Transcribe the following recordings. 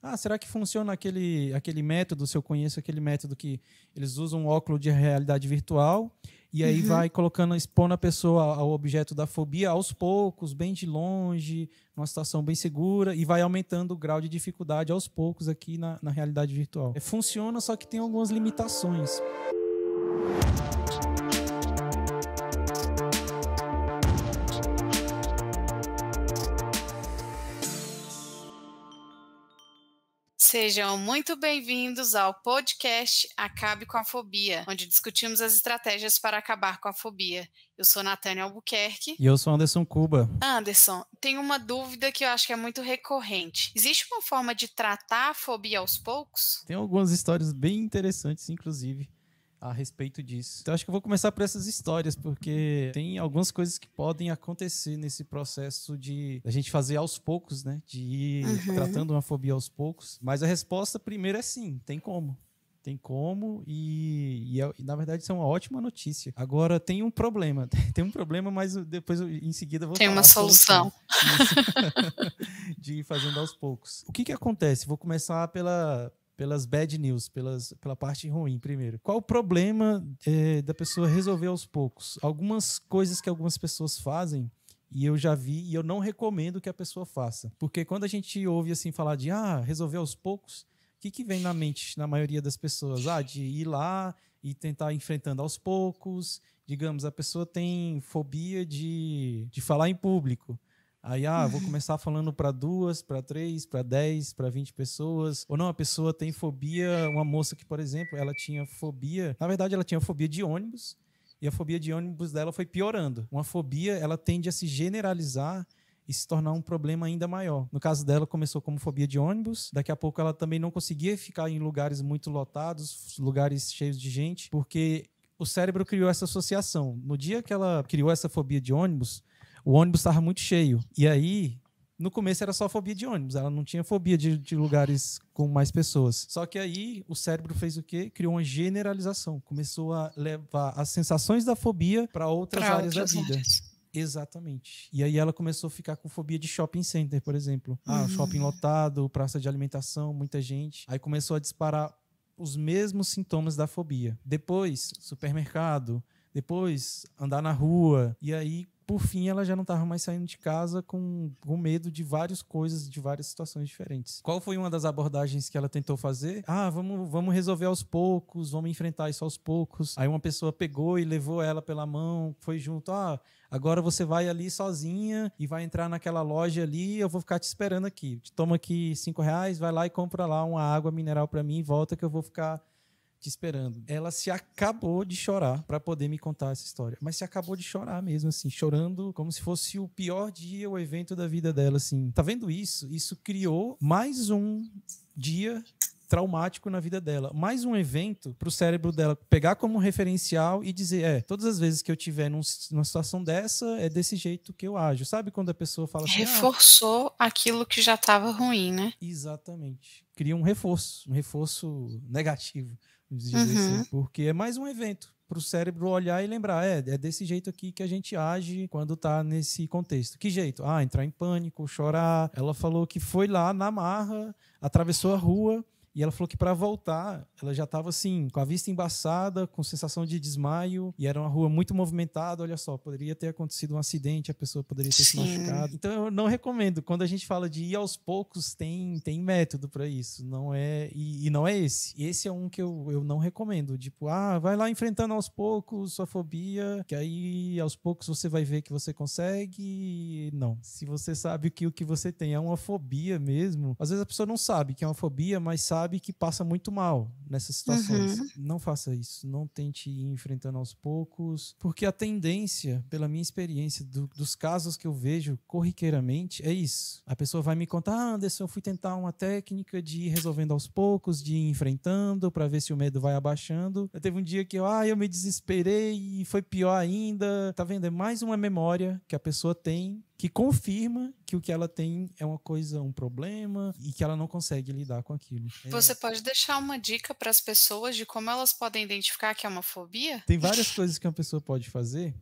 Ah, será que funciona aquele método, se eu conheço aquele método que eles usam um óculos de realidade virtual e aí vai colocando, expondo a pessoa ao objeto da fobia aos poucos, bem de longe, numa situação bem segura, e vai aumentando o grau de dificuldade aos poucos aqui na realidade virtual. Funciona, só que tem algumas limitações. Sejam muito bem-vindos ao podcast Acabe com a Fobia, onde discutimos as estratégias para acabar com a fobia. Eu sou Natânia Albuquerque. E eu sou Anderson Cuba. Anderson, tenho uma dúvida que eu acho que é muito recorrente. Existe uma forma de tratar a fobia aos poucos? Tem algumas histórias bem interessantes, inclusive, a respeito disso. Então, acho que eu vou começar por essas histórias, porque tem algumas coisas que podem acontecer nesse processo de a gente fazer aos poucos, né? De ir tratando uma fobia aos poucos. Mas a resposta primeiro é sim, tem como. Tem como e na verdade isso é uma ótima notícia. Agora tem um problema. Tem um problema, mas depois em seguida eu vou Tem falar uma solução. Isso. De ir fazendo aos poucos. O que acontece? Vou começar pelas bad news, pela parte ruim primeiro. Qual o problema da pessoa resolver aos poucos? Algumas coisas que algumas pessoas fazem, e eu já vi, e eu não recomendo que a pessoa faça. Porque quando a gente ouve assim falar de resolver aos poucos, o que vem na mente, na maioria das pessoas? De ir lá e tentar enfrentando aos poucos. Digamos, a pessoa tem fobia de falar em público. Aí, vou começar falando para 2, para 3, para 10, para 20 pessoas. Ou não, a pessoa tem fobia, uma moça que, por exemplo, ela tinha fobia... Na verdade, ela tinha fobia de ônibus, e a fobia de ônibus dela foi piorando. Uma fobia, ela tende a se generalizar e se tornar um problema ainda maior. No caso dela, começou como fobia de ônibus. Daqui a pouco, ela também não conseguia ficar em lugares muito lotados, lugares cheios de gente, porque o cérebro criou essa associação. No dia que ela criou essa fobia de ônibus, o ônibus estava muito cheio. E aí, no começo era só fobia de ônibus. Ela não tinha fobia de lugares com mais pessoas. Só que aí o cérebro fez o quê? Criou uma generalização. Começou a levar as sensações da fobia para outras áreas da vida. Exatamente. E aí ela começou a ficar com fobia de shopping center, por exemplo. Shopping lotado, praça de alimentação, muita gente. Aí começou a disparar os mesmos sintomas da fobia. Depois, supermercado. Depois, andar na rua. E aí, por fim, ela já não estava mais saindo de casa com medo de várias coisas, de várias situações diferentes. Qual foi uma das abordagens que ela tentou fazer? Vamos resolver aos poucos, vamos enfrentar isso aos poucos. Aí uma pessoa pegou e levou ela pela mão, foi junto, agora você vai ali sozinha e vai entrar naquela loja ali, eu vou ficar te esperando aqui. Toma aqui R$5, vai lá e compra lá uma água mineral para mim e volta que eu vou ficar te esperando. Ela se acabou de chorar para poder me contar essa história. Mas se acabou de chorar mesmo, assim, chorando como se fosse o pior dia, o evento da vida dela, assim. Tá vendo isso? Isso criou mais um dia traumático na vida dela. Mais um evento pro cérebro dela pegar como referencial e dizer, todas as vezes que eu tiver numa situação dessa, é desse jeito que eu ajo. Sabe quando a pessoa fala assim... Reforçou aquilo que já estava ruim, né? Exatamente. Cria um reforço negativo. Assim, porque é mais um evento para o cérebro olhar e lembrar, é desse jeito aqui que a gente age quando está nesse contexto. Que jeito? Entrar em pânico, chorar. Ela falou que foi lá na marra, atravessou a rua e ela falou que para voltar, ela já estava assim, com a vista embaçada, com sensação de desmaio, e era uma rua muito movimentada, olha só, poderia ter acontecido um acidente, a pessoa poderia ter se machucado. Então eu não recomendo. Quando a gente fala de ir aos poucos, tem método para isso. Não é, e não é esse. Esse é um que eu não recomendo. Tipo, vai lá enfrentando aos poucos sua fobia, que aí aos poucos você vai ver que você consegue. Não. Se você sabe que o que você tem é uma fobia mesmo, às vezes a pessoa não sabe que é uma fobia, mas sabe que passa muito mal nessas situações. Não faça isso. Não tente ir enfrentando aos poucos, porque a tendência, pela minha experiência, dos casos que eu vejo corriqueiramente, é isso. A pessoa vai me contar, Anderson, eu fui tentar uma técnica de ir resolvendo aos poucos, de ir enfrentando, para ver se o medo vai abaixando. Teve um dia que eu me desesperei e foi pior ainda. Tá vendo? É mais uma memória que a pessoa tem que confirma que o que ela tem é uma coisa, um problema, e que ela não consegue lidar com aquilo. Você pode deixar uma dica para as pessoas de como elas podem identificar que é uma fobia? Tem várias coisas que uma pessoa pode fazer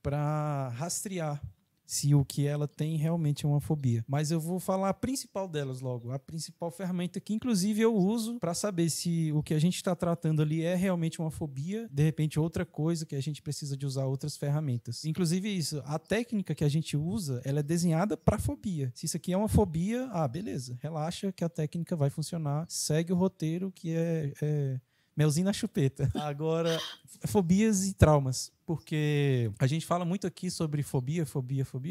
para rastrear se o que ela tem realmente é uma fobia. Mas eu vou falar a principal delas logo, a principal ferramenta que inclusive eu uso para saber se o que a gente está tratando ali é realmente uma fobia, de repente outra coisa que a gente precisa de usar outras ferramentas. Inclusive isso, a técnica que a gente usa, ela é desenhada para fobia. Se isso aqui é uma fobia, beleza, relaxa que a técnica vai funcionar, segue o roteiro que é melzinho na chupeta. Agora, fobias e traumas. Porque a gente fala muito aqui sobre fobia,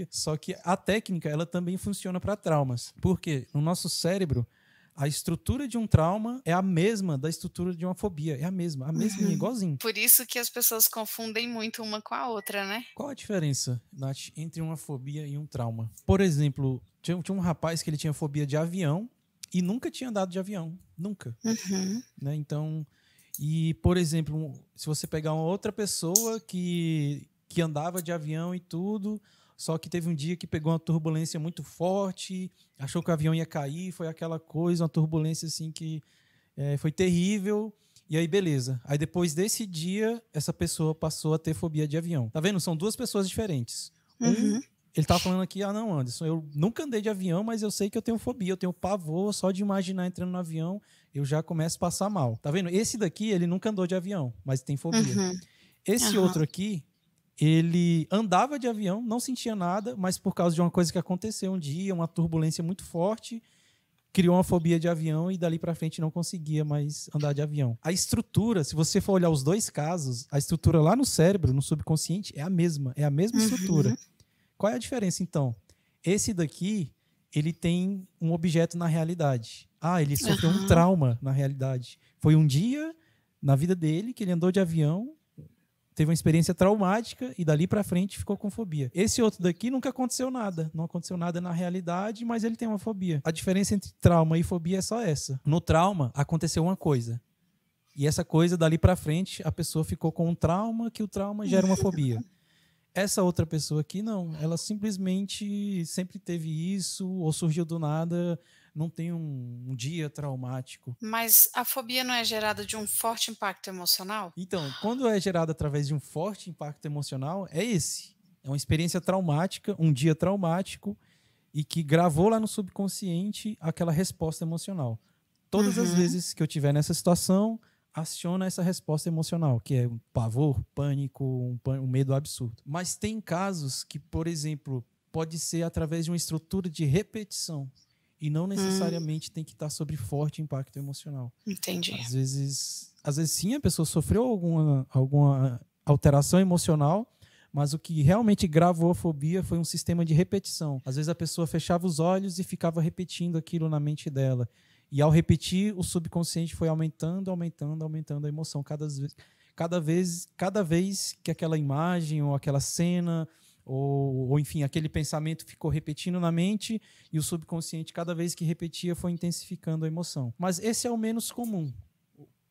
só que a técnica, ela também funciona para traumas. Porque no nosso cérebro, a estrutura de um trauma é a mesma da estrutura de uma fobia. É a mesma, igualzinho. Por isso que as pessoas confundem muito uma com a outra, né? Qual a diferença, Nath, entre uma fobia e um trauma? Por exemplo, tinha um rapaz que ele tinha fobia de avião e nunca tinha andado de avião. Nunca. Né? Então... E, por exemplo, se você pegar uma outra pessoa que andava de avião e tudo, só que teve um dia que pegou uma turbulência muito forte, achou que o avião ia cair, foi aquela coisa, uma turbulência assim que foi terrível. E aí, beleza. Aí, depois desse dia, essa pessoa passou a ter fobia de avião. Tá vendo? São duas pessoas diferentes. Ele tava falando aqui, não, Anderson, eu nunca andei de avião, mas eu sei que eu tenho fobia, eu tenho pavor só de imaginar entrando no avião, eu já começo a passar mal. Tá vendo? Esse daqui, ele nunca andou de avião, mas tem fobia. Esse outro aqui, ele andava de avião, não sentia nada, mas por causa de uma coisa que aconteceu um dia, uma turbulência muito forte, criou uma fobia de avião e dali pra frente não conseguia mais andar de avião. A estrutura, se você for olhar os dois casos, a estrutura lá no cérebro, no subconsciente, é a mesma estrutura. Qual é a diferença, então? Esse daqui, ele tem um objeto na realidade. Ele sofreu um trauma na realidade. Foi um dia na vida dele que ele andou de avião, teve uma experiência traumática e dali pra frente ficou com fobia. Esse outro daqui nunca aconteceu nada. Não aconteceu nada na realidade, mas ele tem uma fobia. A diferença entre trauma e fobia é só essa. No trauma, aconteceu uma coisa. E essa coisa, dali pra frente, a pessoa ficou com um trauma, que o trauma gera uma fobia. Essa outra pessoa aqui, não. Ela simplesmente sempre teve isso, ou surgiu do nada, não tem um dia traumático. Mas a fobia não é gerada de um forte impacto emocional? Então, quando é gerada através de um forte impacto emocional, é esse. É uma experiência traumática, um dia traumático, e que gravou lá no subconsciente aquela resposta emocional. Todas as vezes que eu estiver nessa situação, aciona essa resposta emocional, que é um pavor, pânico, um medo absurdo. Mas tem casos que, por exemplo, pode ser através de uma estrutura de repetição e não necessariamente tem que estar sobre forte impacto emocional. Entendi. Às vezes sim, a pessoa sofreu alguma alteração emocional, mas o que realmente gravou a fobia foi um sistema de repetição. Às vezes a pessoa fechava os olhos e ficava repetindo aquilo na mente dela. E ao repetir, o subconsciente foi aumentando a emoção. Cada vez que aquela imagem ou aquela cena ou enfim, aquele pensamento ficou repetindo na mente e o subconsciente, cada vez que repetia, foi intensificando a emoção. Mas esse é o menos comum.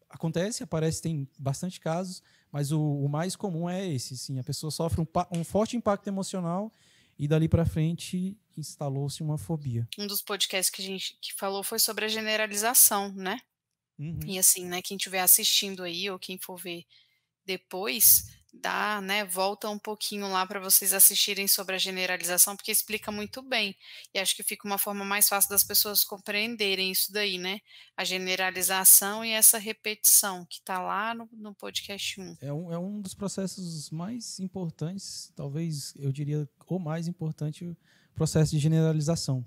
Aparece, tem bastante casos, mas o mais comum é esse. Sim, a pessoa sofre um forte impacto emocional e dali para frente instalou-se uma fobia. Um dos podcasts que a gente falou foi sobre a generalização, né? E assim, né, quem estiver assistindo aí ou quem for ver depois, volta um pouquinho lá para vocês assistirem sobre a generalização, porque explica muito bem. E acho que fica uma forma mais fácil das pessoas compreenderem isso daí, né? A generalização e essa repetição que está lá no podcast 1. É um dos processos mais importantes, talvez eu diria o mais importante, o processo de generalização.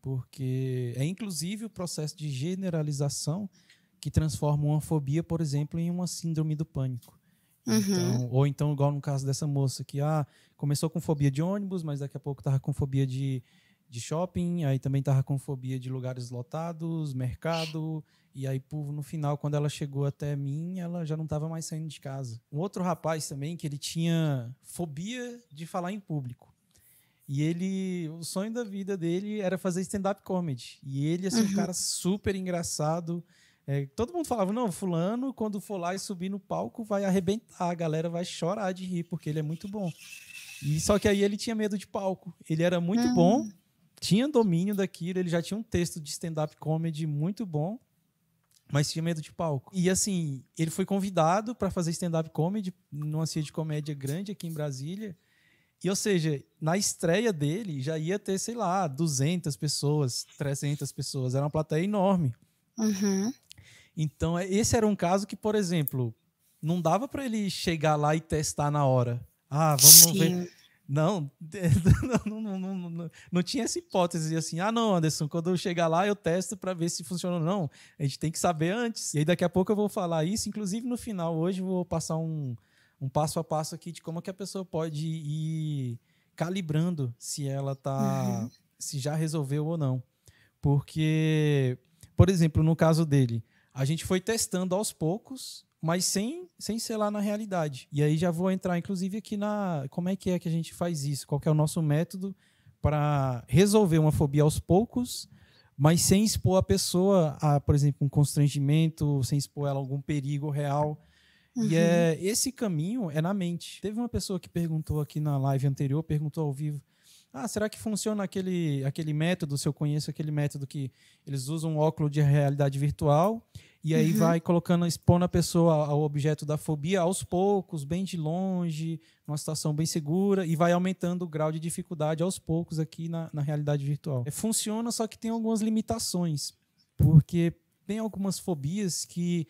Porque é inclusive o processo de generalização que transforma uma fobia, por exemplo, em uma síndrome do pânico. Ou então, igual no caso dessa moça que começou com fobia de ônibus, mas daqui a pouco estava com fobia de shopping, aí também estava com fobia de lugares lotados, mercado, e aí no final, quando ela chegou até mim, ela já não estava mais saindo de casa. Um outro rapaz também, que ele tinha fobia de falar em público. E o sonho da vida dele era fazer stand-up comedy. E ele, assim, um cara super engraçado. Todo mundo falava, não, fulano, quando for lá e subir no palco, vai arrebentar, a galera vai chorar de rir, porque ele é muito bom. Só que aí ele tinha medo de palco. Ele era muito bom, tinha domínio daquilo, ele já tinha um texto de stand-up comedy muito bom, mas tinha medo de palco. E assim, ele foi convidado para fazer stand-up comedy numa cia de comédia grande aqui em Brasília, E, ou seja, na estreia dele já ia ter, sei lá, 200 pessoas, 300 pessoas. Era uma plateia enorme. Uhum. Então, esse era um caso que, por exemplo, não dava para ele chegar lá e testar na hora. Vamos ver. Não, não tinha essa hipótese assim, não, Anderson, quando eu chegar lá eu testo para ver se funciona ou não. A gente tem que saber antes. E aí daqui a pouco eu vou falar isso, inclusive no final, hoje eu vou passar um passo a passo aqui de como que a pessoa pode ir calibrando se ela tá, se já resolveu ou não. Porque, por exemplo, no caso dele, a gente foi testando aos poucos, mas sem ser lá na realidade. E aí já vou entrar, inclusive, aqui na... Como é que a gente faz isso? Qual que é o nosso método para resolver uma fobia aos poucos, mas sem expor a pessoa a, por exemplo, um constrangimento, sem expor ela a algum perigo real. E esse caminho é na mente. Teve uma pessoa que perguntou aqui na live anterior, perguntou ao vivo, será que funciona aquele método, se eu conheço aquele método que eles usam um óculos de realidade virtual e aí vai colocando, expondo a pessoa ao objeto da fobia aos poucos, bem de longe, numa situação bem segura, e vai aumentando o grau de dificuldade aos poucos aqui na realidade virtual. Funciona, só que tem algumas limitações, porque tem algumas fobias que...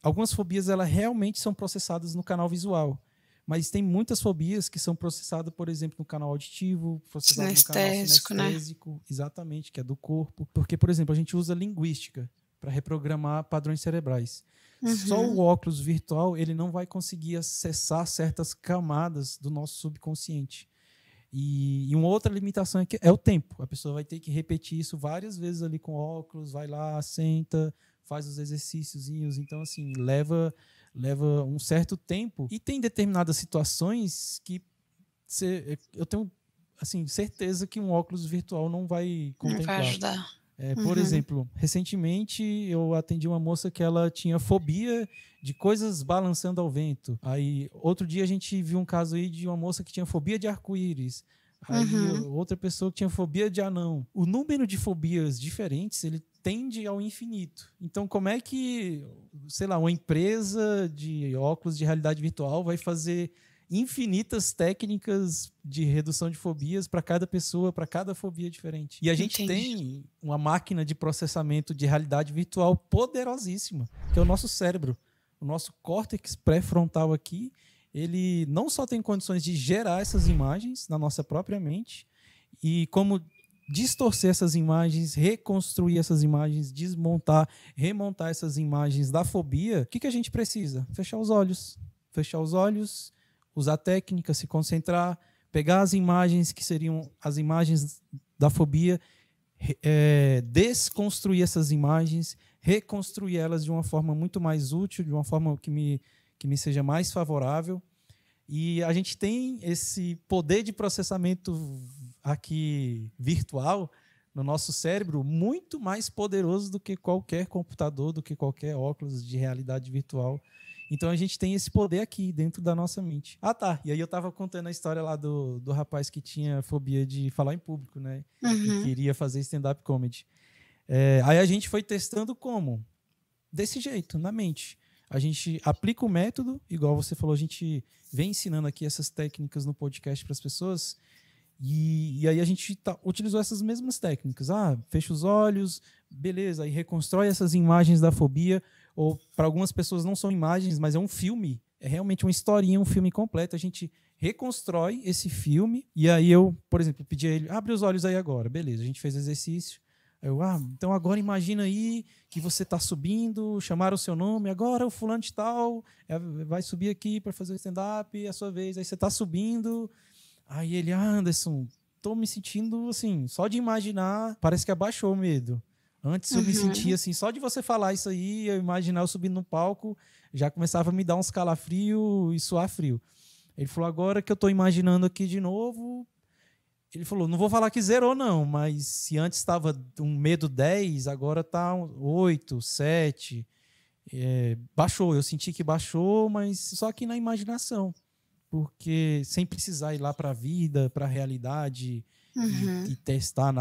algumas fobias elas realmente são processadas no canal visual. Mas tem muitas fobias que são processadas, por exemplo, no canal auditivo, processadas no canal sinestésico, né? Exatamente, que é do corpo. Porque, por exemplo, a gente usa linguística para reprogramar padrões cerebrais. Só o óculos virtual ele não vai conseguir acessar certas camadas do nosso subconsciente. E uma outra limitação é o tempo. A pessoa vai ter que repetir isso várias vezes ali com óculos, vai lá, senta, faz os exercíciozinhos. Então, assim, leva um certo tempo. E tem determinadas situações que eu tenho assim, certeza que um óculos virtual não vai contemplar. Não vai ajudar. Por exemplo, recentemente eu atendi uma moça que ela tinha fobia de coisas balançando ao vento. Aí, outro dia a gente viu um caso aí de uma moça que tinha fobia de arco-íris. Aí, outra pessoa que tinha fobia de anão. O número de fobias diferentes, ele tende ao infinito. Então, como é que, sei lá, uma empresa de óculos de realidade virtual vai fazer infinitas técnicas de redução de fobias para cada pessoa, para cada fobia diferente? E a gente tem uma máquina de processamento de realidade virtual poderosíssima, que é o nosso cérebro. O nosso córtex pré-frontal aqui, ele não só tem condições de gerar essas imagens na nossa própria mente, e como distorcer essas imagens, reconstruir essas imagens, desmontar, remontar essas imagens da fobia. O que a gente precisa? Fechar os olhos. Fechar os olhos, usar técnica, se concentrar, pegar as imagens que seriam as imagens da fobia, desconstruir essas imagens, reconstruir elas de uma forma muito mais útil, de uma forma que me seja mais favorável. E a gente tem esse poder de processamento aqui virtual no nosso cérebro muito mais poderoso do que qualquer computador, do que qualquer óculos de realidade virtual. Então a gente tem esse poder aqui dentro da nossa mente. E aí eu estava contando a história lá do rapaz que tinha fobia de falar em público, né? E queria fazer stand-up comedy. Aí a gente foi testando como? Desse jeito, na mente. A gente aplica o método, igual você falou, a gente vem ensinando aqui essas técnicas no podcast para as pessoas, e aí a gente utilizou essas mesmas técnicas. Fecha os olhos, beleza, aí reconstrói essas imagens da fobia, ou para algumas pessoas não são imagens, mas é um filme, é realmente uma historinha, um filme completo. A gente reconstrói esse filme, e aí eu, por exemplo, pedi a ele, abre os olhos aí agora, beleza, a gente fez exercício. Então agora imagina aí que você está subindo, chamaram o seu nome, agora o fulano de tal vai subir aqui para fazer o stand-up, é a sua vez, aí você está subindo, aí ele, Anderson, estou me sentindo assim, só de imaginar, parece que abaixou o medo. Antes eu me sentia assim, só de você falar isso aí, eu imaginar eu subindo no palco, já começava a me dar uns calafrios e suar frio. Ele falou, agora que eu estou imaginando aqui de novo... Ele falou, não vou falar que zerou não, mas se antes estava um medo 10, agora está 8, 7. Baixou, eu senti que baixou, mas só que na imaginação. Porque sem precisar ir lá para a vida, para a realidade e testar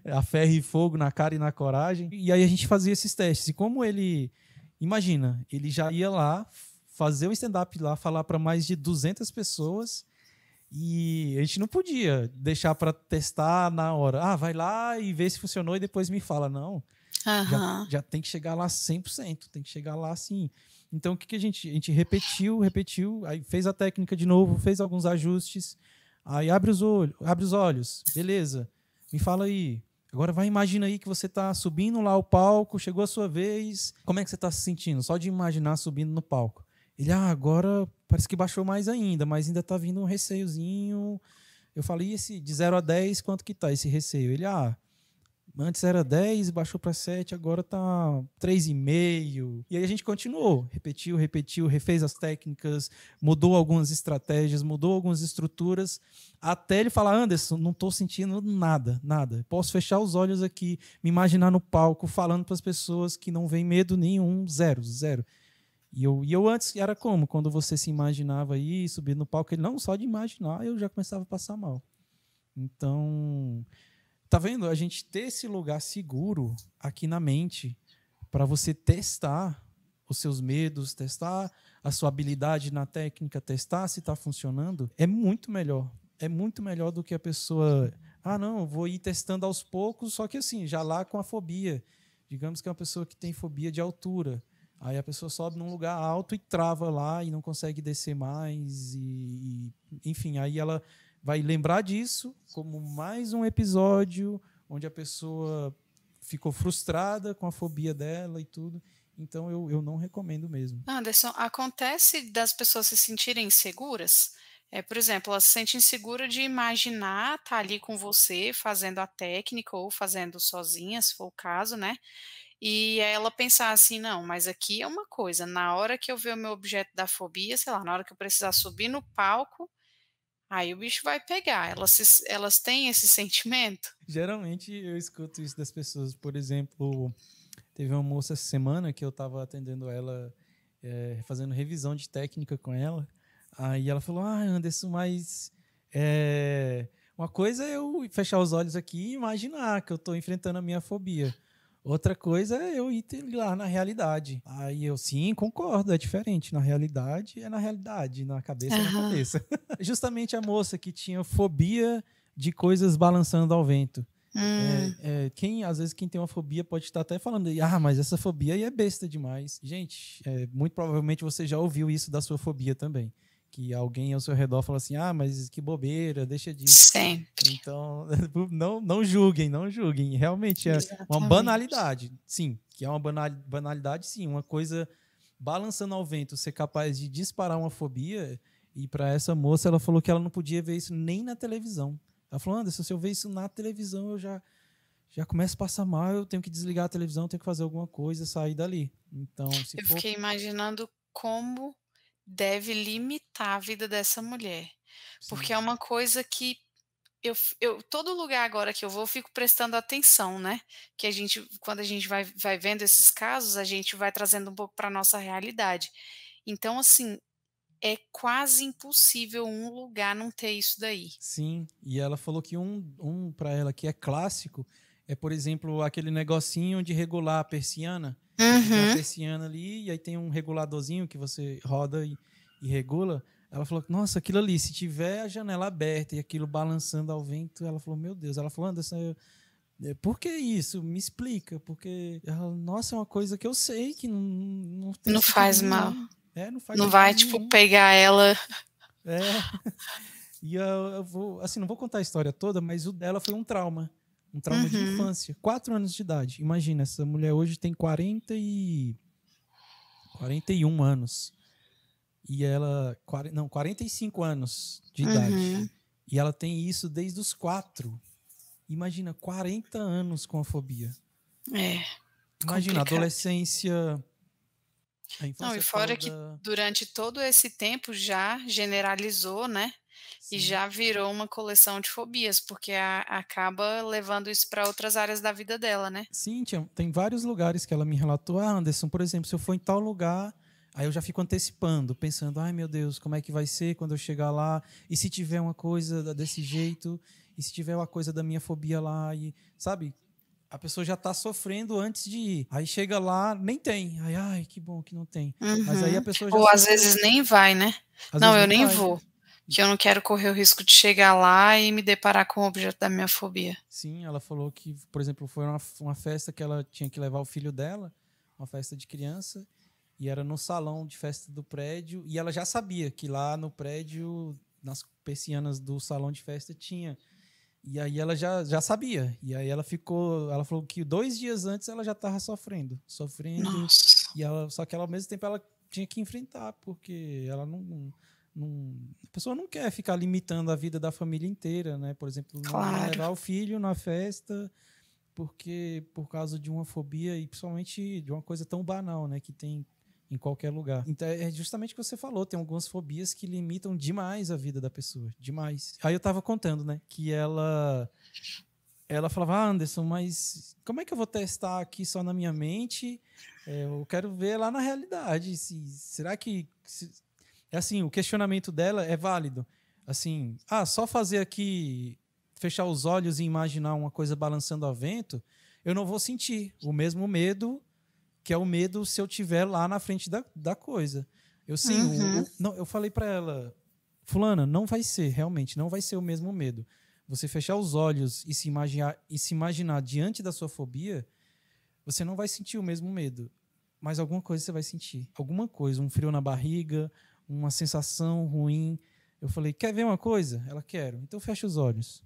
a ferro e fogo na cara e na coragem. E aí a gente fazia esses testes. E como ele, imagina, ele já ia lá fazer o stand-up lá, falar para mais de 200 pessoas. E a gente não podia deixar para testar na hora. Ah, vai lá e vê se funcionou e depois me fala. Não, já tem que chegar lá 100%, tem que chegar lá assim. Então, o que a gente repetiu, aí fez a técnica de novo, fez alguns ajustes, aí abre os olhos, beleza, me fala aí. Agora imagina aí que você está subindo lá o palco, chegou a sua vez, como é que você está se sentindo? Só de imaginar subindo no palco. Ele, agora parece que baixou mais ainda, mas ainda está vindo um receiozinho. Eu falei, esse de 0 a 10, quanto que tá esse receio? Ele, antes era 10, baixou para 7, agora tá 3,5. E aí a gente continuou, repetiu, refez as técnicas, mudou algumas estratégias, mudou algumas estruturas, até ele falar, Anderson, não tô sentindo nada. Posso fechar os olhos aqui, me imaginar no palco, falando para as pessoas que não vem medo nenhum, zero. E eu antes era como? Quando você se imaginava aí, subir no palco, ele não, só de imaginar, eu já começava a passar mal. Então... Tá vendo? A gente ter esse lugar seguro aqui na mente para você testar os seus medos, testar a sua habilidade na técnica, testar se está funcionando, é muito melhor. É muito melhor do que a pessoa... não, vou ir testando aos poucos, só que assim, já lá com a fobia. Digamos que é uma pessoa que tem fobia de altura. Aí a pessoa sobe num lugar alto e trava lá e não consegue descer mais. Enfim, aí ela... vai lembrar disso como mais um episódio onde a pessoa ficou frustrada com a fobia dela e tudo. Então, eu não recomendo mesmo. Anderson, acontece das pessoas se sentirem inseguras? Por exemplo, ela se sente insegura de imaginar estar ali com você fazendo a técnica ou fazendo sozinha, se for o caso, né? E ela pensar assim, não, mas aqui é uma coisa, na hora que eu ver o meu objeto da fobia, sei lá, na hora que eu precisar subir no palco, aí o bicho vai pegar. Elas têm esse sentimento? Geralmente eu escuto isso das pessoas. Por exemplo, teve uma moça essa semana que eu estava atendendo ela, fazendo revisão de técnica com ela. Aí ela falou, Anderson, mas uma coisa é eu fechar os olhos aqui e imaginar que eu estou enfrentando a minha fobia. Outra coisa é eu ir lá na realidade. Aí eu, sim, concordo, é diferente. Na realidade, na cabeça é na cabeça. Justamente a moça que tinha fobia de coisas balançando ao vento. Às vezes quem tem uma fobia pode estar até falando, mas essa fobia aí é besta demais. Gente, muito provavelmente você já ouviu isso da sua fobia também. Que alguém ao seu redor fala assim, mas que bobeira, deixa disso. Sempre. Então, não julguem. Realmente é uma banalidade. Sim, que é uma banalidade, sim. Uma coisa balançando ao vento, ser capaz de disparar uma fobia. E para essa moça, ela falou que ela não podia ver isso nem na televisão. Ela falou, Anderson, se eu ver isso na televisão, eu já começo a passar mal, eu tenho que desligar a televisão, tenho que fazer alguma coisa, sair dali. Então, fiquei imaginando como deve limitar a vida dessa mulher. Sim. Porque é uma coisa que todo lugar agora que eu vou, eu fico prestando atenção, né? Que quando a gente vai vendo esses casos, a gente vai trazendo um pouco para a nossa realidade. Então, assim, é quase impossível um lugar não ter isso daí. Sim, e ela falou que para ela que é clássico é, por exemplo, aquele negocinho de regular a persiana. Tem a persiana ali e aí tem um reguladorzinho que você roda e regula. Ela falou, nossa, aquilo ali, se tiver a janela aberta e aquilo balançando ao vento, ela falou, meu Deus. Ela falou, Anderson, por que isso? Me explica. Porque, nossa, é uma coisa que eu sei que não tem... Não faz mal. Não faz não vai, tipo, pegar ela... E eu vou, assim, não vou contar a história toda, mas o dela foi um trauma. Um trauma de infância. 4 anos de idade. Imagina, essa mulher hoje tem 41 anos. E ela... 45 anos de idade. E ela tem isso desde os 4. Imagina, 40 anos com a fobia. Imagina, a adolescência... Não, e fora que durante todo esse tempo já generalizou, né? Sim. E já virou uma coleção de fobias, porque acaba levando isso para outras áreas da vida dela, né? Sim, tem vários lugares que ela me relatou. Anderson, por exemplo, se eu for em tal lugar, aí eu já fico antecipando, pensando, ai meu Deus, como é que vai ser quando eu chegar lá? E se tiver uma coisa desse jeito? E se tiver uma coisa da minha fobia lá? E, sabe? A pessoa já está sofrendo antes de ir. Aí chega lá, nem tem. Aí, ai, que bom que não tem. Mas aí a pessoa já... Ou às vezes nem vai, né? Não, eu nem vou. que eu não quero correr o risco de chegar lá e me deparar com o objeto da minha fobia. Sim, ela falou que, por exemplo, foi uma festa que ela tinha que levar o filho dela, uma festa de criança, e era no salão de festa do prédio, e ela já sabia que lá no prédio, nas persianas do salão de festa, tinha. E aí ela já sabia. E aí ela falou que 2 dias antes ela já estava sofrendo. Nossa. Só que ela, ao mesmo tempo ela tinha que enfrentar, porque ela a pessoa não quer ficar limitando a vida da família inteira, né? Por exemplo, não levar o filho na festa por causa de uma fobia e principalmente de uma coisa tão banal, né? Que tem em qualquer lugar. Então é justamente o que você falou, tem algumas fobias que limitam demais a vida da pessoa, demais. Aí eu tava contando, né, que ela falava, Anderson, mas como é que eu vou testar aqui só na minha mente? Eu quero ver lá na realidade. Será que... assim, o questionamento dela é válido. Assim, só fazer aqui, fechar os olhos e imaginar uma coisa balançando ao vento, eu não vou sentir o mesmo medo que é o medo se eu estiver lá na frente da coisa. Eu não, eu falei para ela, fulana, não vai ser, realmente, não vai ser o mesmo medo. Você fechar os olhos e se imaginar diante da sua fobia, você não vai sentir o mesmo medo, mas alguma coisa você vai sentir. Alguma coisa, um frio na barriga, uma sensação ruim. Eu falei, quer ver uma coisa? Ela, quero. Então fecha os olhos.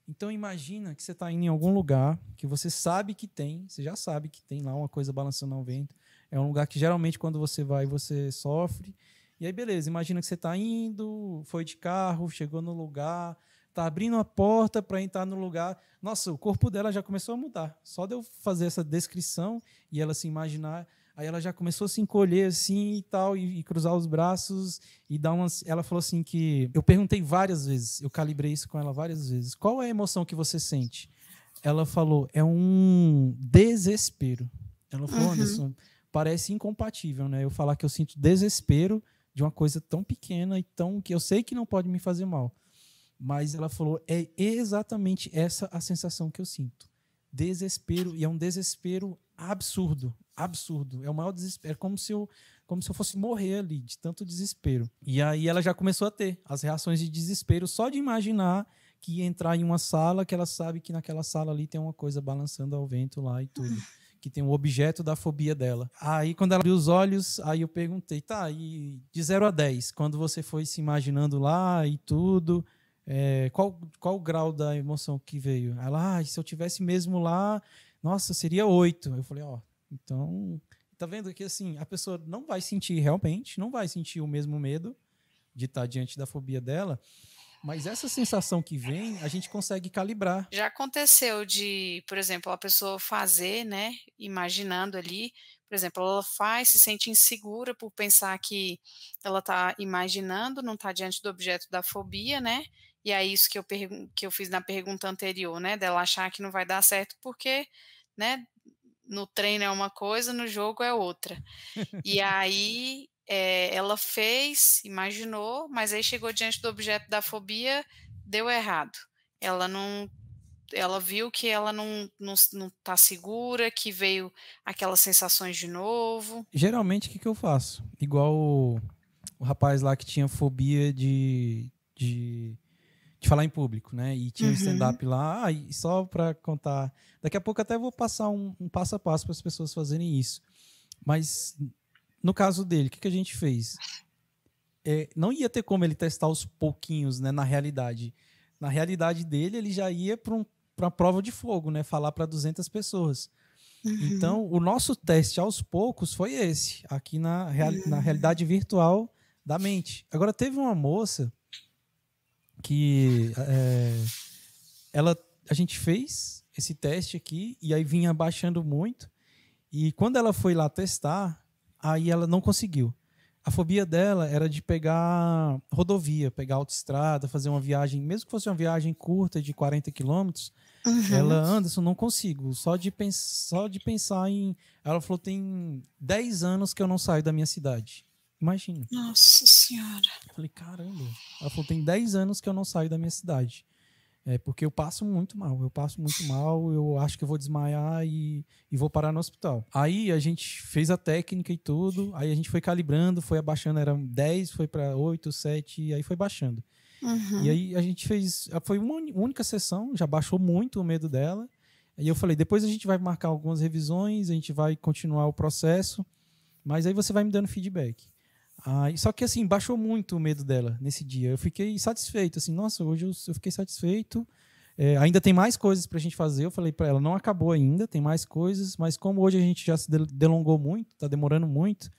Então imagina que você está indo em algum lugar que você sabe que tem, você já sabe que tem lá uma coisa balançando ao vento. É um lugar que geralmente quando você vai, você sofre. E aí beleza, imagina que você está indo, foi de carro, chegou no lugar, está abrindo a porta para entrar no lugar. Nossa, o corpo dela já começou a mudar. Só de eu fazer essa descrição e ela se imaginar, aí ela já começou a se encolher assim e tal, e cruzar os braços e dar umas... Ela falou assim que... Eu perguntei várias vezes, eu calibrei isso com ela várias vezes. Qual é a emoção que você sente? Ela falou, é um desespero. Ela falou, Anderson, parece incompatível, né? Eu falar que eu sinto desespero de uma coisa tão pequena e tão... que eu sei que não pode me fazer mal. Mas ela falou, é exatamente essa a sensação que eu sinto. Desespero, e é um desespero absurdo. É o maior desespero, como se eu fosse morrer ali, de tanto desespero. E aí ela já começou a ter as reações de desespero só de imaginar que ia entrar em uma sala que ela sabe que naquela sala ali tem uma coisa balançando ao vento lá e tudo. Que tem um objeto da fobia dela. Aí quando ela abriu os olhos, aí eu perguntei, tá, e de 0 a 10, quando você foi se imaginando lá e tudo, qual o grau da emoção que veio? Ela, se eu tivesse mesmo lá, nossa, seria 8. Eu falei, então, tá vendo que assim, a pessoa não vai sentir realmente, não vai sentir o mesmo medo de estar diante da fobia dela, mas essa sensação que vem, a gente consegue calibrar. Já aconteceu de, por exemplo, a pessoa fazer, né, imaginando ali, por exemplo, ela se sente insegura por pensar que ela está imaginando, não está diante do objeto da fobia, né, e é isso que eu fiz na pergunta anterior, né, dela achar que não vai dar certo porque, né, no treino é uma coisa, no jogo é outra. E aí, ela fez, imaginou, mas aí chegou diante do objeto da fobia, deu errado. Ela viu que ela não tá segura, que veio aquelas sensações de novo. Geralmente, o que eu faço? Igual o rapaz lá que tinha fobia de falar em público, né? E tinha um stand-up lá, e só para contar... Daqui a pouco até vou passar um passo a passo para as pessoas fazerem isso. Mas, no caso dele, o que a gente fez? Não ia ter como ele testar aos pouquinhos, né, na realidade. Na realidade dele, ele já ia para uma prova de fogo, né? Falar para 200 pessoas. Então, o nosso teste aos poucos foi esse, aqui na realidade virtual da mente. Agora, teve uma moça que a gente fez esse teste aqui e aí vinha baixando muito, e quando ela foi lá testar, aí ela não conseguiu. A fobia dela era de pegar rodovia, pegar autoestrada, fazer uma viagem, mesmo que fosse uma viagem curta de 40 quilômetros, ela, Anderson, não consigo, só de pensar em... Ela falou, tem 10 anos que eu não saio da minha cidade. Imagina. Nossa Senhora. Eu falei, caramba. Ela falou, tem 10 anos que eu não saio da minha cidade. Porque eu passo muito mal, eu acho que eu vou desmaiar e vou parar no hospital. Aí a gente fez a técnica e tudo, aí a gente foi calibrando, foi abaixando, era 10, foi para 8, 7, aí foi baixando. Uhum. E aí a gente fez... Foi uma única sessão, já baixou muito o medo dela. E eu falei, depois a gente vai marcar algumas revisões, a gente vai continuar o processo, mas aí você vai me dando feedback. Só que assim, baixou muito o medo dela nesse dia. Eu fiquei satisfeito, assim, nossa, hoje eu fiquei satisfeito. Ainda tem mais coisas pra gente fazer. Eu falei pra ela, não acabou ainda, tem mais coisas, mas como hoje a gente já se delongou muito, tá demorando muito,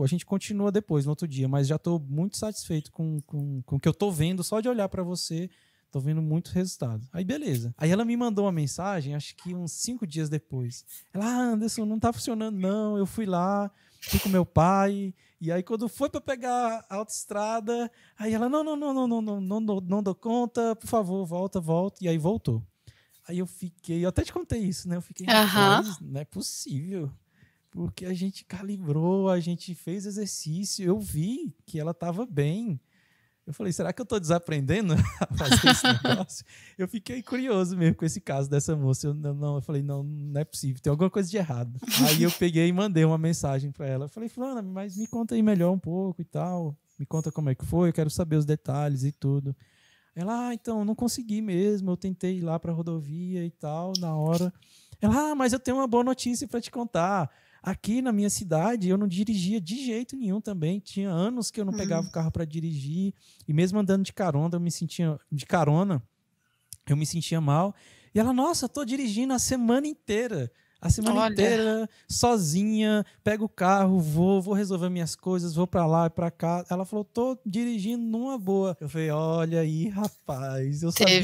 a gente continua depois, no outro dia, mas já tô muito satisfeito com o que eu tô vendo, só de olhar pra você, tô vendo muito resultado. Aí beleza. Aí ela me mandou uma mensagem, acho que uns 5 dias depois. Ela, Anderson, não tá funcionando não, eu fui lá, fui com meu pai, e aí quando foi para pegar a autoestrada, aí ela, não dou conta, por favor, volta, e aí voltou. Aí eu até te contei isso, né? Eu fiquei, rapaz, não é possível, porque a gente calibrou, a gente fez exercício, eu vi que ela estava bem. Eu falei, será que eu estou desaprendendo a fazer esse negócio? Eu fiquei curioso mesmo com esse caso dessa moça. Eu falei, não é possível, tem alguma coisa de errado. Aí eu peguei e mandei uma mensagem para ela. Eu falei, Fulana, mas me conta aí melhor um pouco e tal. Me conta como é que foi, eu quero saber os detalhes e tudo. Ela, então, não consegui mesmo, eu tentei ir lá para a rodovia e tal, na hora. Ela, mas eu tenho uma boa notícia para te contar. Aqui na minha cidade, eu não dirigia de jeito nenhum também. Tinha anos que eu não pegava o carro para dirigir. E mesmo andando de carona, eu me sentia mal. E ela, nossa, eu tô dirigindo a semana inteira. A semana inteira, sozinha, pego o carro, vou resolver minhas coisas, vou para lá e para cá. Ela falou, tô dirigindo numa boa. Eu falei, olha aí, rapaz, eu sabia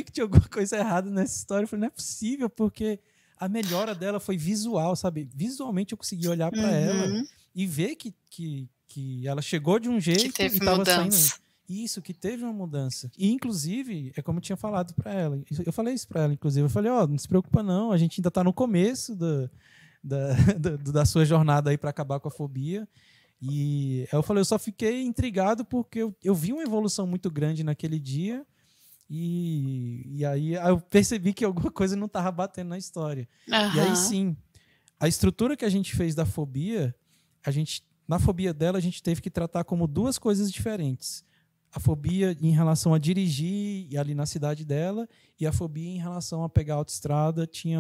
que tinha alguma coisa errada nessa história. Eu falei, não é possível, porque a melhora dela foi visual, sabe? Visualmente eu consegui olhar para ela e ver que ela chegou de um jeito e estava saindo. Isso, que teve uma mudança. E, inclusive, é como eu tinha falado para ela. Eu falei isso para ela, inclusive. Eu falei, não se preocupa não, a gente ainda está no começo da sua jornada aí para acabar com a fobia. E eu falei, eu só fiquei intrigado porque eu vi uma evolução muito grande naquele dia. E aí eu percebi que alguma coisa não estava batendo na história. E aí sim, a estrutura que a gente fez da fobia, na fobia dela, a gente teve que tratar como 2 coisas diferentes. A fobia em relação a dirigir ali na cidade dela e a fobia em relação a pegar a autoestrada tinha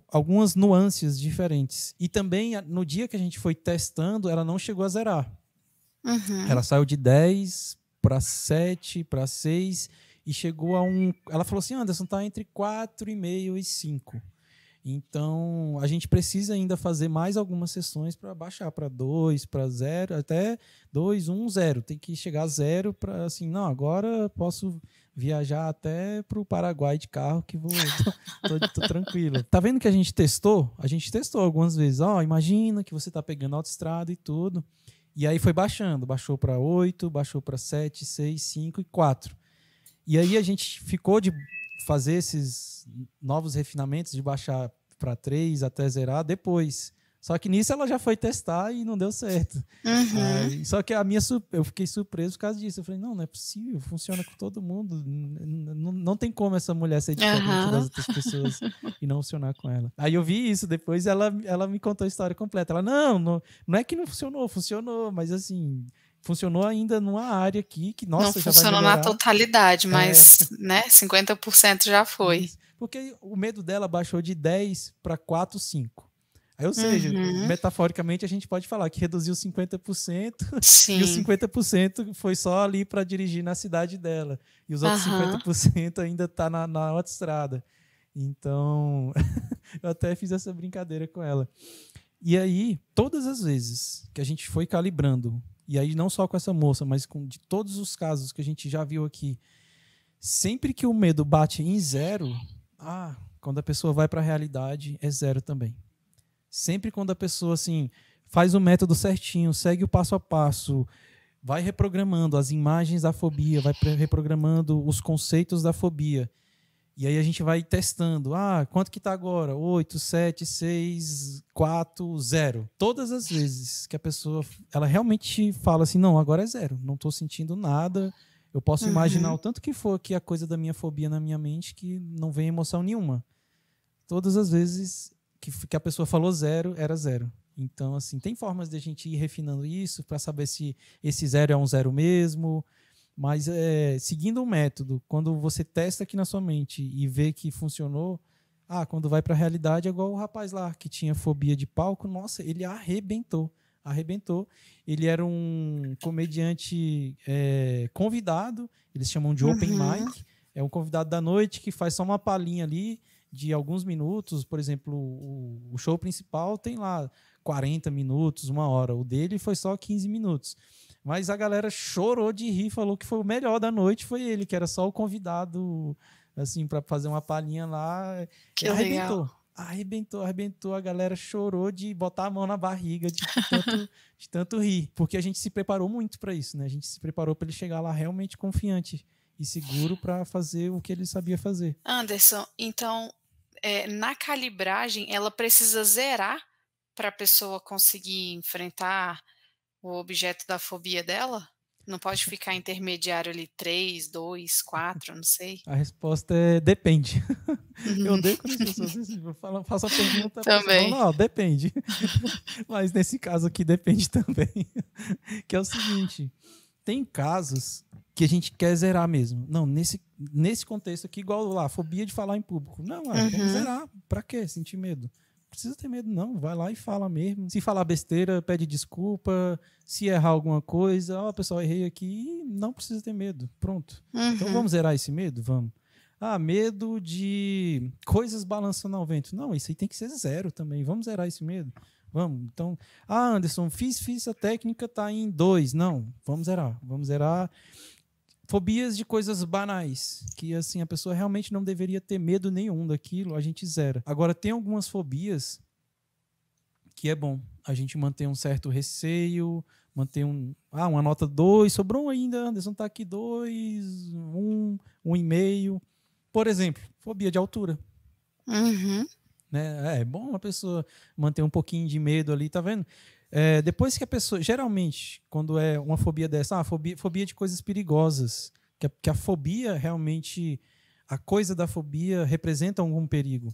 algumas nuances diferentes. E também, no dia que a gente foi testando, ela não chegou a zerar. Ela saiu de 10 para 7, para 6 e chegou a Ela falou assim, Anderson, tá entre 4,5 e 5. Então, a gente precisa ainda fazer mais algumas sessões para baixar para 2, para 0, até 2, 1, 0. Tem que chegar a 0 para, assim, não, agora posso viajar até para o Paraguai de carro que tô tranquilo. Tá vendo que a gente testou? A gente testou algumas vezes. Imagina que você tá pegando autoestrada e tudo. E aí foi baixou para 8, baixou para 7, 6, 5 e 4. E aí a gente ficou de fazer esses novos refinamentos, de baixar para 3 até zerar depois. Só que nisso ela já foi testar e não deu certo. Só que eu fiquei surpreso por causa disso. Eu falei, não é possível, funciona com todo mundo. Não tem como essa mulher ser diferente das outras pessoas e não funcionar com ela. Aí eu vi isso, depois ela me contou a história completa. Ela, não é que não funcionou, mas assim... Funcionou ainda numa área aqui que, nossa, não já vai funcionou melhorar. Na totalidade, mas né, 50% já foi. Isso. Porque o medo dela baixou de 10 para 4, 5. Aí, ou seja, metaforicamente a gente pode falar que reduziu 50% e os 50% foi só ali para dirigir na cidade dela. E os outros 50% ainda está na autoestrada. Então, eu até fiz essa brincadeira com ela. E aí, todas as vezes que a gente foi calibrando, e aí não só com essa moça, mas de todos os casos que a gente já viu aqui, sempre que o medo bate em 0, quando a pessoa vai para a realidade, é 0 também. Sempre quando a pessoa assim, faz o método certinho, segue o passo a passo, vai reprogramando as imagens da fobia, vai reprogramando os conceitos da fobia, e aí a gente vai testando. Quanto que está agora? 8, 7, 6, 4, 0. Todas as vezes que a pessoa ela realmente fala assim, não, agora é 0, não estou sentindo nada, eu posso imaginar o tanto que for aqui a coisa da minha fobia na minha mente que não vem emoção nenhuma. Todas as vezes que a pessoa falou 0, era 0. Então, assim, tem formas de a gente ir refinando isso para saber se esse 0 é um 0 mesmo. Mas seguindo um método, quando você testa aqui na sua mente e vê que funcionou, quando vai para a realidade é igual o rapaz lá que tinha fobia de palco. Nossa, ele arrebentou. Ele era um comediante convidado, eles chamam de open mic. É um convidado da noite que faz só uma palhinha ali de alguns minutos. Por exemplo, o show principal tem lá 40 minutos, 1 hora. O dele foi só 15 minutos. Mas a galera chorou de rir, falou que foi o melhor da noite, foi ele, que era só o convidado, assim, para fazer uma palhinha lá. Que legal. Arrebentou. A galera chorou de botar a mão na barriga de tanto rir. Porque a gente se preparou muito para isso, né? A gente se preparou para ele chegar lá realmente confiante e seguro para fazer o que ele sabia fazer. Anderson, então, na calibragem, ela precisa zerar para a pessoa conseguir enfrentar o objeto da fobia dela? Não pode ficar intermediário ali 3, 2, 4, não sei? A resposta é depende. Eu odeio quando as pessoas assim, faço a pergunta, também. Não, depende. Mas nesse caso aqui depende também. Que é o seguinte, tem casos que a gente quer zerar mesmo. Não, nesse contexto aqui, igual lá, fobia de falar em público. Não, vamos zerar. Pra quê? Sentir medo. Não precisa ter medo, não. Vai lá e fala mesmo. Se falar besteira, pede desculpa. Se errar alguma coisa, pessoal, errei aqui. Não precisa ter medo. Pronto. Então vamos zerar esse medo? Vamos. Medo de coisas balançando ao vento. Não, isso aí tem que ser 0 também. Vamos zerar esse medo? Vamos. Então, Anderson, fiz a técnica, tá em 2. Não, vamos zerar. Fobias de coisas banais, que assim a pessoa realmente não deveria ter medo nenhum daquilo, a gente zera. Agora, tem algumas fobias que é bom a gente manter um certo receio, manter uma nota 2, sobrou um ainda, Anderson, tá aqui 2, 1, 1,5. Por exemplo, fobia de altura. Né? É bom a pessoa manter um pouquinho de medo ali, tá vendo? Depois que a pessoa, geralmente, quando é uma fobia dessa, fobia de coisas perigosas, que a fobia realmente, a coisa da fobia representa algum perigo.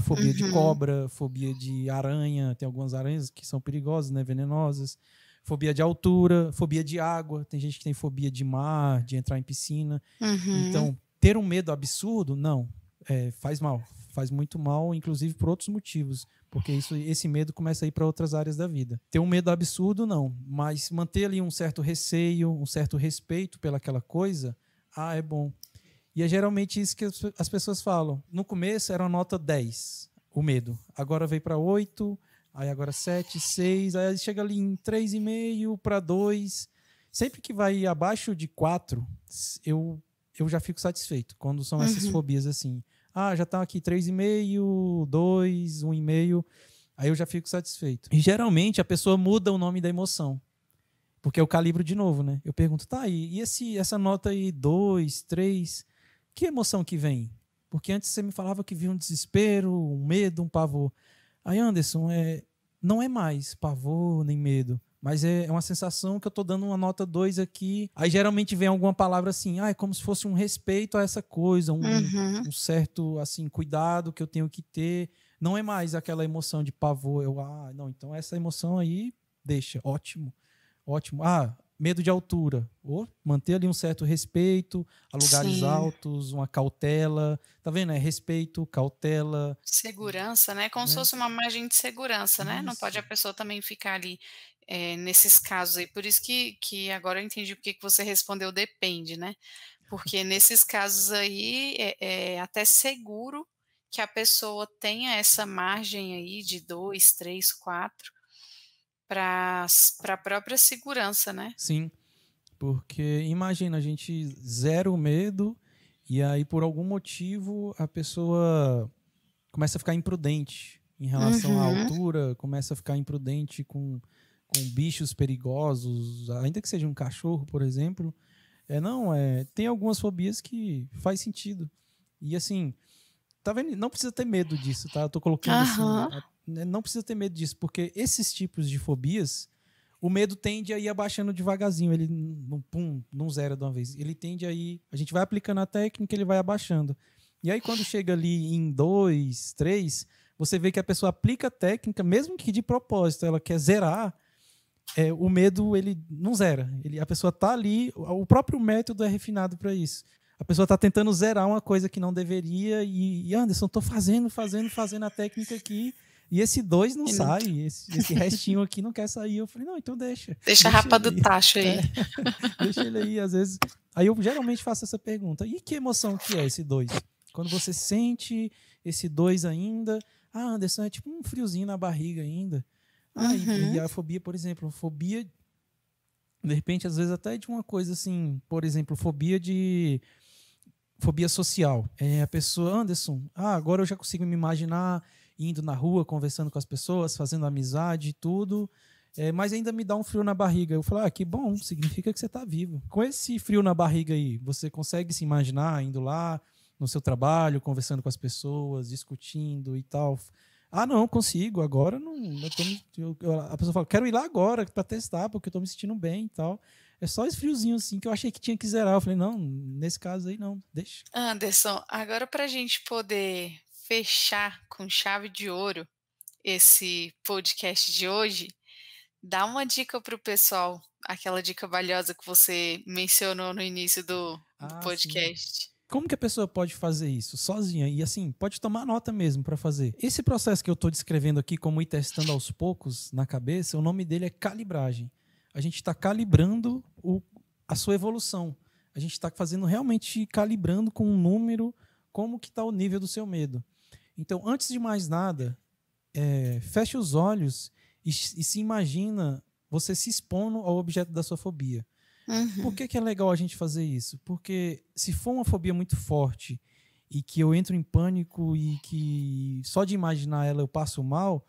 Fobia de cobra, fobia de aranha, tem algumas aranhas que são perigosas, né, venenosas. Fobia de altura, fobia de água, tem gente que tem fobia de mar, de entrar em piscina. Então, ter um medo absurdo, não, faz mal. Faz muito mal, inclusive por outros motivos, porque esse medo começa a ir para outras áreas da vida. Ter um medo absurdo, não, mas manter ali um certo receio, um certo respeito pelaquela coisa, é bom. E é geralmente isso que as pessoas falam. No começo era uma nota 10, o medo. Agora veio para 8, aí agora 7, 6, aí chega ali em 3,5 para 2. Sempre que vai abaixo de 4, eu já fico satisfeito, quando são essas fobias assim. Já tá aqui 3,5, 2, 1,5. Aí eu já fico satisfeito. E geralmente a pessoa muda o nome da emoção. Porque eu calibro de novo, né? Eu pergunto, e essa nota aí, 2, 3, que emoção que vem? Porque antes você me falava que vinha um desespero, um medo, um pavor. Aí, Anderson, não é mais pavor nem medo. Mas é uma sensação que eu estou dando uma nota 2 aqui. Aí geralmente vem alguma palavra assim, é como se fosse um respeito a essa coisa, um certo assim, cuidado que eu tenho que ter. Não é mais aquela emoção de pavor. Não, então essa emoção aí deixa. Ótimo. Medo de altura. Manter ali um certo respeito a lugares altos, uma cautela. Tá vendo? Respeito, cautela. Segurança, né? Como se fosse uma margem de segurança, né? Não pode a pessoa também ficar ali nesses casos aí. Por isso que agora eu entendi porque que você respondeu depende, né? Porque nesses casos aí é até seguro que a pessoa tenha essa margem aí de 2, 3, 4 para a própria segurança, né? Sim, porque imagina, a gente zera o medo e aí por algum motivo a pessoa começa a ficar imprudente em relação à altura, começa a ficar imprudente com bichos perigosos, ainda que seja um cachorro, por exemplo. Tem algumas fobias que faz sentido. E assim, tá vendo? Não precisa ter medo disso, tá? Eu tô colocando assim, não precisa ter medo disso, porque esses tipos de fobias, o medo tende a ir abaixando devagarzinho, ele não zera de uma vez. Ele tende a ir, a gente vai aplicando a técnica, ele vai abaixando. E aí quando chega ali em 2, 3, você vê que a pessoa aplica a técnica, mesmo que de propósito, ela quer zerar, o medo ele não zera. A pessoa está ali, o próprio método é refinado para isso. A pessoa está tentando zerar uma coisa que não deveria e Anderson, estou fazendo a técnica aqui e esse 2 não sai, esse restinho aqui não quer sair. Eu falei, não, então deixa. Deixa a rapa do tacho aí. Deixa ele aí, às vezes. Aí eu geralmente faço essa pergunta, e que emoção que é esse 2? Quando você sente esse 2 ainda, Anderson, é tipo um friozinho na barriga ainda. E a fobia, por exemplo, fobia, de repente, às vezes até de uma coisa assim, por exemplo, fobia social. A pessoa, Anderson, agora eu já consigo me imaginar indo na rua, conversando com as pessoas, fazendo amizade e tudo, mas ainda me dá um frio na barriga. Eu falo, que bom, significa que você está vivo. Com esse frio na barriga aí, você consegue se imaginar indo lá no seu trabalho, conversando com as pessoas, discutindo e tal? Não, consigo, agora não. A pessoa fala, quero ir lá agora para testar, porque eu estou me sentindo bem e tal. É só esse friozinho assim que eu achei que tinha que zerar. Eu falei, não, nesse caso aí não, deixa. Anderson, agora para a gente poder fechar com chave de ouro esse podcast de hoje, dá uma dica para o pessoal, aquela dica valiosa que você mencionou no início do podcast. Sim. Como que a pessoa pode fazer isso sozinha? E assim, pode tomar nota mesmo para fazer. Esse processo que eu estou descrevendo aqui, como ir testando aos poucos na cabeça, o nome dele é calibragem. A gente está calibrando a sua evolução. A gente está fazendo realmente calibrando com um número como que está o nível do seu medo. Então, antes de mais nada, feche os olhos e se imagina você se expondo ao objeto da sua fobia. Por que é legal a gente fazer isso? Porque se for uma fobia muito forte e que eu entro em pânico e que só de imaginar ela eu passo mal,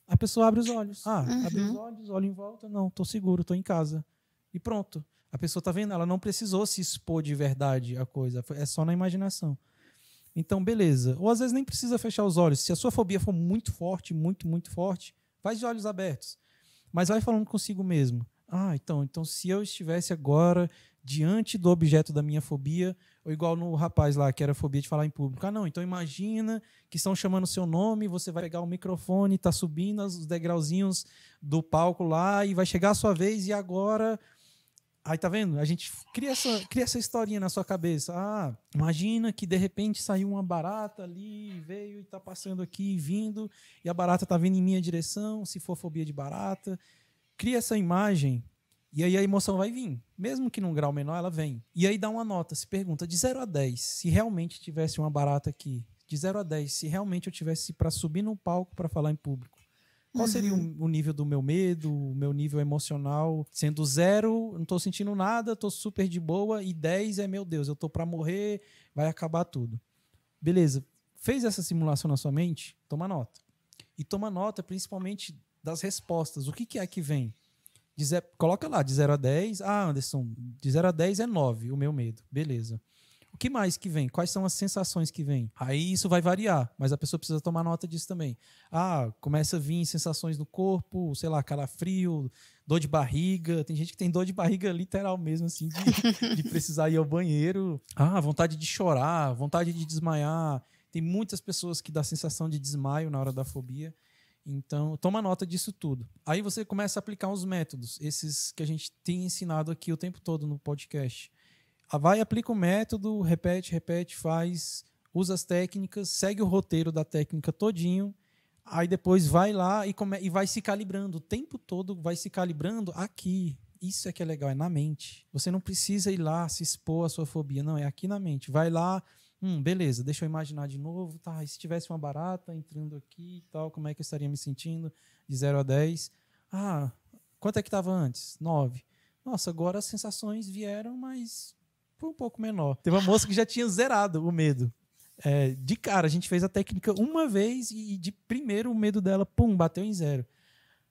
a pessoa abre os olhos. Abre os olhos, olha em volta, não, estou seguro, estou em casa. E pronto. A pessoa está vendo, ela não precisou se expor de verdade a coisa, é só na imaginação. Então, beleza. Ou às vezes nem precisa fechar os olhos. Se a sua fobia for muito forte, muito, muito forte, faz de olhos abertos. Mas vai falando consigo mesmo. Então se eu estivesse agora diante do objeto da minha fobia, ou igual no rapaz lá, que era a fobia de falar em público. Não, então imagina que estão chamando o seu nome, você vai pegar o microfone, está subindo os degrauzinhos do palco lá e vai chegar a sua vez e agora... Aí tá vendo? A gente cria essa historinha na sua cabeça. Imagina que de repente saiu uma barata ali, veio e tá passando aqui, vindo, e a barata tá vindo em minha direção, se for fobia de barata. Cria essa imagem e aí a emoção vai vir. Mesmo que num grau menor, ela vem. E aí dá uma nota, se pergunta de 0 a 10, se realmente tivesse uma barata aqui. De 0 a 10, se realmente eu tivesse para subir no palco para falar em público. Qual seria o nível do meu medo, o meu nível emocional? Sendo 0, não estou sentindo nada, estou super de boa, e 10 meu Deus, eu estou para morrer, vai acabar tudo. Beleza, fez essa simulação na sua mente? Toma nota. E toma nota principalmente das respostas. O que é que vem? Coloca lá, de 0 a 10. Anderson, de 0 a 10 é 9, o meu medo. Beleza. O que mais que vem? Quais são as sensações que vêm? Aí isso vai variar, mas a pessoa precisa tomar nota disso também. Começa a vir sensações no corpo, sei lá, calafrio, dor de barriga. Tem gente que tem dor de barriga literal mesmo, assim, de precisar ir ao banheiro. Vontade de chorar, vontade de desmaiar. Tem muitas pessoas que dá sensação de desmaio na hora da fobia. Então, toma nota disso tudo. Aí você começa a aplicar os métodos, esses que a gente tem ensinado aqui o tempo todo no podcast. Vai, aplica o método, repete, faz, usa as técnicas, segue o roteiro da técnica todinho, aí depois vai lá e vai se calibrando. O tempo todo vai se calibrando aqui. Isso é que é legal, é na mente. Você não precisa ir lá se expor à sua fobia, não, é aqui na mente. Vai lá, beleza, deixa eu imaginar de novo. E se tivesse uma barata entrando aqui e tal, como é que eu estaria me sentindo? De 0 a 10. Quanto é que estava antes? 9. Nossa, agora as sensações vieram, mas foi um pouco menor. Teve uma moça que já tinha zerado o medo. De cara, a gente fez a técnica uma vez e de primeiro o medo dela, bateu em 0.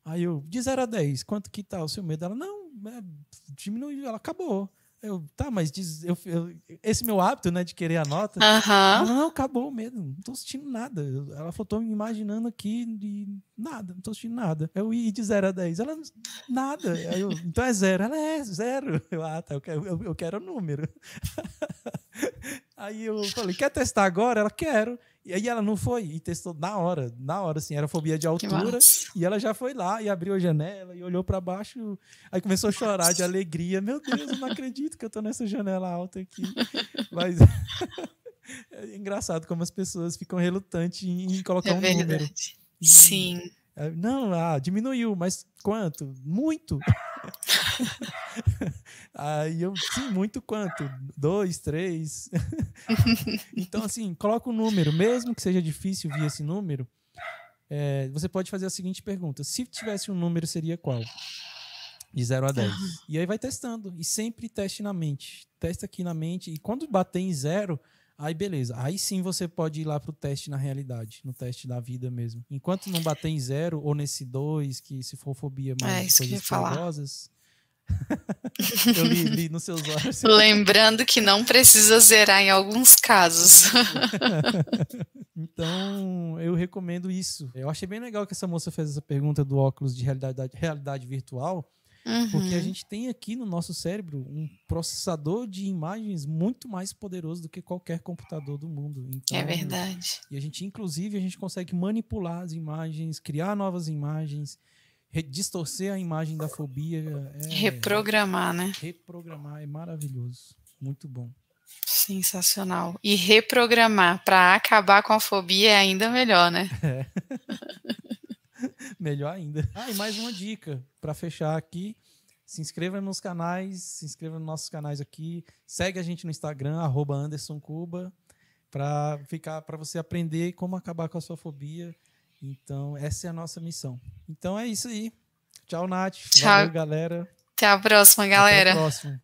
Aí eu, de 0 a 10, quanto que tá o seu medo? Ela, não, diminuiu, ela acabou. Mas esse meu hábito, né, de querer a nota, não, acabou o medo, não tô sentindo nada. Ela falou, tô me imaginando aqui e nada, não tô sentindo nada. Eu ia de 0 a 10, ela, nada. Aí eu, então é 0. Ela, 0. Eu quero o número. Aí eu falei, quer testar agora? Ela, quero. E aí ela não foi e testou na hora, assim, era fobia de altura, e ela já foi lá e abriu a janela e olhou para baixo, aí começou a chorar de alegria. Meu Deus, eu não acredito que eu tô nessa janela alta aqui. Mas é engraçado como as pessoas ficam relutantes em colocar um número. Sim. Não, diminuiu, mas quanto? Muito. Aí sim, muito quanto? 2, 3. Então, assim, coloca um número, mesmo que seja difícil vir esse número, você pode fazer a seguinte pergunta: se tivesse um número, seria qual? De 0 a 10. E aí vai testando, e sempre teste na mente. Testa aqui na mente, e quando bater em 0, aí beleza. Aí sim você pode ir lá pro teste na realidade, no teste da vida mesmo. Enquanto não bater em 0, ou nesse 2, que se for fobia mais coisas perigosas... Eu li nos seus olhos. Lembrando que não precisa zerar em alguns casos. Então, eu recomendo isso. Eu achei bem legal que essa moça fez essa pergunta do óculos de realidade virtual, porque a gente tem aqui no nosso cérebro um processador de imagens muito mais poderoso do que qualquer computador do mundo. Então, é verdade. E a gente consegue manipular as imagens, criar novas imagens, distorcer a imagem da fobia. Reprogramar, né? Reprogramar é maravilhoso. Muito bom. Sensacional. E reprogramar para acabar com a fobia é ainda melhor, né? Melhor ainda. E mais uma dica para fechar aqui. Se inscreva nos nossos canais aqui. Segue a gente no Instagram, @AndersonCuba, para você aprender como acabar com a sua fobia. Então, essa é a nossa missão. Então é isso aí. Tchau, Nath. Tchau. Valeu, galera. Até a próxima, galera. Até a próxima.